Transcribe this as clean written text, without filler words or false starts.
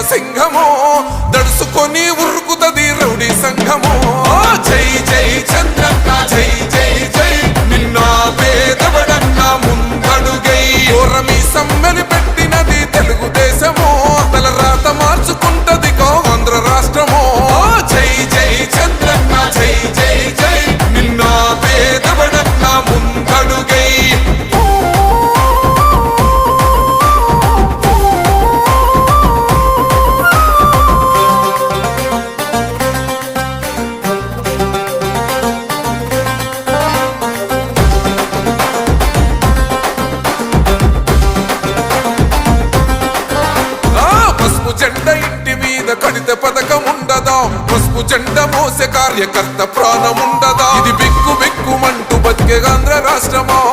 సింహము దడుసుకొని ఉరుకుతది రౌడీ సంఘము జై జై చంద్రన్న జై జై జై నిన్న పేదవడన్న ముందడుగై ఓరమి సమ్మెని పెట్టినది తెలుగుదేశము తల రాత మార్చుకుంటది ఆంధ్ర రాష్ట్రము జై జై చంద్రన్న జై జై జై నిన్న పేదవడన్న ముందడుగై జెండ ఇంటి మీద కడిత పథకం ఉండదా పసుపు జెండ మోసే కార్యకర్త ప్రాణం ఉండదా ఇది బిక్కు బిక్కుమంటూ బతికే ఆంధ్ర రాష్ట్రమా